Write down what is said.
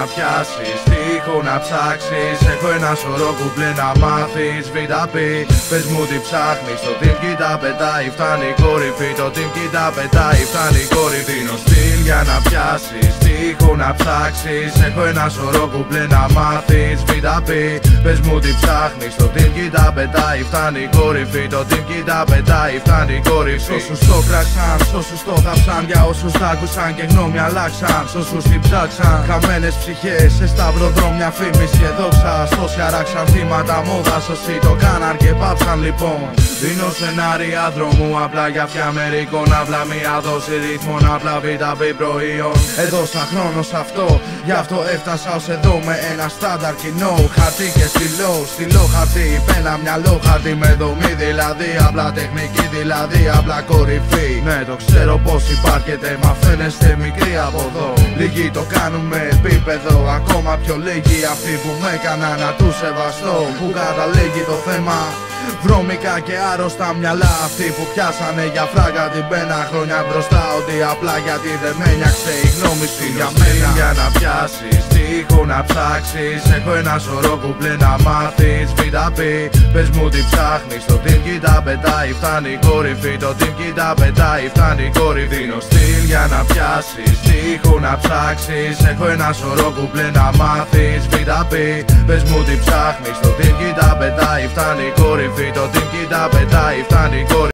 να πιάσεις, τείχο να ψάξεις. Έχω ένα σωρό κουμπλέ να μάθεις. VP, πες μου τι ψάχνεις. Το team κοίτα πετάει, φτάνει η κορυφή. Το team κοίτα πετάει, φτάνει η κορυφή. Δίνω στυλ για να πιάσεις, τείχο να ψάξεις. Έχω ένα σωρό κουμπλέ να μάθεις. VP, πες μου τι ψάχνεις. Το team κοίτα πετάει, φτάνει η κορυφή. Το team κοίτα πετάει, φτάνει η κορυφή. Σ' όσους το κράξαν, σ' όσους το θάψαν, για όσους τ' άκουσαν και γνώμη αλλάξαν. Σ' όσους την ψάξαν, χαμένες ψυχές σε σταυροδρόμια, φήμηση δόξα. Όσοι αράξαν θύματα μόδας, όσοι το κάναν και πάψαν λοιπόν. Δίνω σενάρια δρόμου, απλά για φτιαμερικό. Απλά μία δόση ρυθμών, απλά VP προϊόν. Έδωσα χρόνο σ' αυτό, γι' αυτό έφτασα ως εδώ με ένα στάνταρ κοινό. Χαρτί και στυλό χαρτί, πένα μυαλό χαρτί με δομή δηλαδή. Απλά τεχνική δηλαδή, απλά κορυφή. Ναι, το ξέρω πως υπάρχετε, μα φαίνεστε μικροί από εδώ. Λίγοι το κάνουμε επίπεδο, ακόμα πιο λίγοι αυτοί που με έκαναν να τους σεβαστώ. Που καταλήγει το θέμα βρώμικα και άρρωστα μυαλά. Αυτοί που πιάσανε για φράγκα την πένα χρόνια μπροστά. Ότι απλά γιατί δεν με νοιάξε η γνώμη σου για μένα. Για να πιάσεις, τείχο να ψάξεις. Έχω ένα σωρό κουμπλέ να μάθεις. VP, πες μου τι ψάχνεις. Το team κοίτα πετάει, φτάνει η κορυφή. Το team κοίτα πετάει, φτάνει η κορυφή. Δίνω στυλ για να πιάσεις, τείχο να ψάξεις. Έχω ένα σωρό κουμπλέ να μάθεις. VP, πες μου τι ψάχνεις. Το team κοίτα πετάει, φτάνει η κορυφή. Το team κοίτα πετάει, φτάνει η κορυφή.